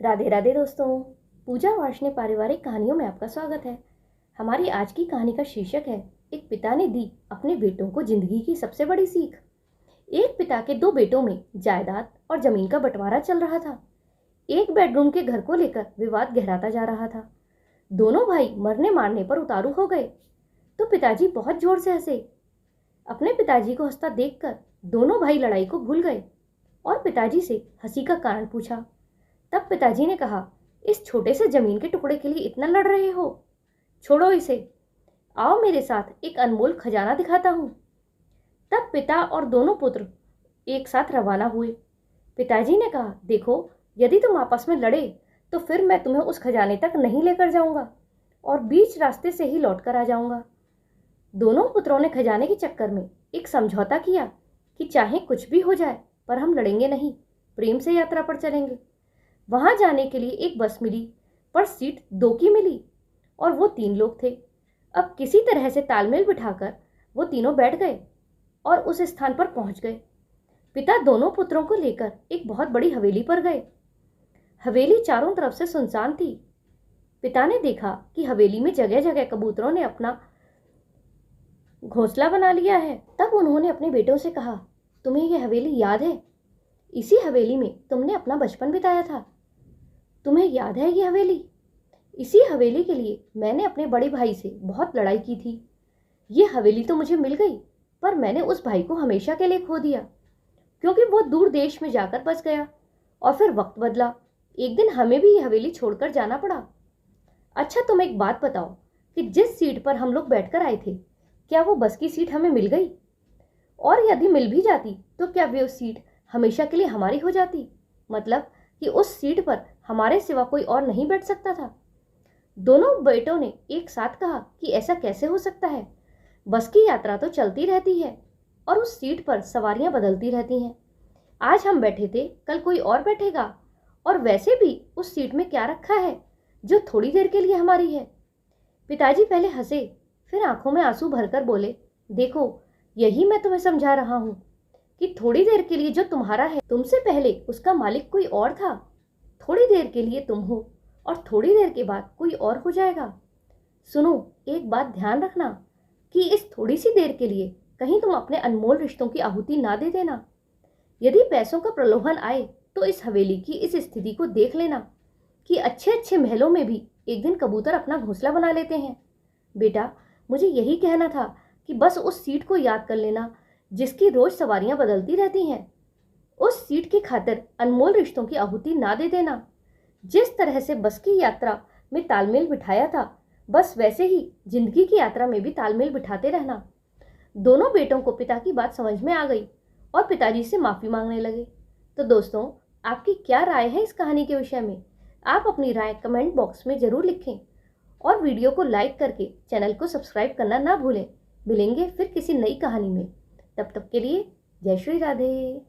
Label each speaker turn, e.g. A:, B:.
A: राधे राधे दोस्तों। पूजा वार्ष्णेय पारिवारिक कहानियों में आपका स्वागत है। हमारी आज की कहानी का शीर्षक है एक पिता ने दी अपने बेटों को जिंदगी की सबसे बड़ी सीख। एक पिता के दो बेटों में जायदाद और जमीन का बंटवारा चल रहा था। एक बेडरूम के घर को लेकर विवाद गहराता जा रहा था। दोनों भाई मरने मारने पर उतारू हो गए तो पिताजी बहुत जोर से हंसे। अपने पिताजी को हंसता देखकर दोनों भाई लड़ाई को भूल गए और पिताजी से हंसी का कारण पूछा। तब पिताजी ने कहा, इस छोटे से जमीन के टुकड़े के लिए इतना लड़ रहे हो? छोड़ो इसे, आओ मेरे साथ एक अनमोल खजाना दिखाता हूँ। तब पिता और दोनों पुत्र एक साथ रवाना हुए। पिताजी ने कहा, देखो, यदि तुम आपस में लड़े तो फिर मैं तुम्हें उस खजाने तक नहीं लेकर जाऊंगा और बीच रास्ते से ही लौट कर आ जाऊंगा। दोनों पुत्रों ने खजाने के चक्कर में एक समझौता किया कि चाहे कुछ भी हो जाए पर हम लड़ेंगे नहीं, प्रेम से यात्रा पर चलेंगे। वहां जाने के लिए एक बस मिली पर सीट दो की मिली और वो 3 लोग थे। अब किसी तरह से तालमेल बिठाकर वो तीनों बैठ गए और उस स्थान पर पहुंच गए। पिता दोनों पुत्रों को लेकर एक बहुत बड़ी हवेली पर गए। हवेली चारों तरफ से सुनसान थी। पिता ने देखा कि हवेली में जगह जगह कबूतरों ने अपना घोंसला बना लिया है। तब उन्होंने अपने बेटों से कहा, तुम्हें यह हवेली याद है? इसी हवेली में तुमने अपना बचपन बिताया था। तुम्हें याद है ये हवेली? इसी हवेली के लिए मैंने अपने बड़े भाई से बहुत लड़ाई की थी। ये हवेली तो मुझे मिल गई पर मैंने उस भाई को हमेशा के लिए खो दिया क्योंकि वो दूर देश में जाकर बस गया और फिर वक्त बदला। एक दिन हमें भी ये हवेली छोड़कर जाना पड़ा। अच्छा, तुम एक बात बताओ कि जिस सीट पर हम लोग बैठकर आए थे, क्या वो बस की सीट हमें मिल गई? और यदि मिल भी जाती तो क्या वो सीट हमेशा के लिए हमारी हो जाती? मतलब कि उस सीट पर हमारे सिवा कोई और नहीं बैठ सकता था? दोनों बेटों ने एक साथ कहा कि ऐसा कैसे हो सकता है? बस की यात्रा तो चलती रहती है और उस सीट पर सवारियां बदलती रहती हैं। आज हम बैठे थे, कल कोई और बैठेगा, और वैसे भी उस सीट में क्या रखा है जो थोड़ी देर के लिए हमारी है? पिताजी पहले हंसे, फिर आंखों में आंसू भरकर बोले, देखो, यही मैं तुम्हें समझा रहा हूं कि थोड़ी देर के लिए जो तुम्हारा है, तुमसे पहले उसका मालिक कोई और था। थोड़ी देर के लिए तुम हो और थोड़ी देर के बाद कोई और हो जाएगा। सुनो, एक बात ध्यान रखना कि इस थोड़ी सी देर के लिए कहीं तुम अपने अनमोल रिश्तों की आहुति ना दे देना। यदि पैसों का प्रलोभन आए तो इस हवेली की इस स्थिति को देख लेना कि अच्छे अच्छे महलों में भी एक दिन कबूतर अपना घोंसला बना लेते हैं। बेटा, मुझे यही कहना था कि बस उस सीट को याद कर लेना जिसकी रोज सवारियां बदलती रहती हैं। उस सीट की खातिर अनमोल रिश्तों की आहुति ना दे देना। जिस तरह से बस की यात्रा में तालमेल बिठाया था, बस वैसे ही जिंदगी की यात्रा में भी तालमेल बिठाते रहना। दोनों बेटों को पिता की बात समझ में आ गई और पिताजी से माफी मांगने लगे। तो दोस्तों, आपकी क्या राय है इस कहानी के विषय में? आप अपनी राय कमेंट बॉक्स में जरूर लिखें और वीडियो को लाइक करके चैनल को सब्सक्राइब करना ना भूलें। मिलेंगे फिर किसी नई कहानी में। तब तक के लिए जय श्री राधे।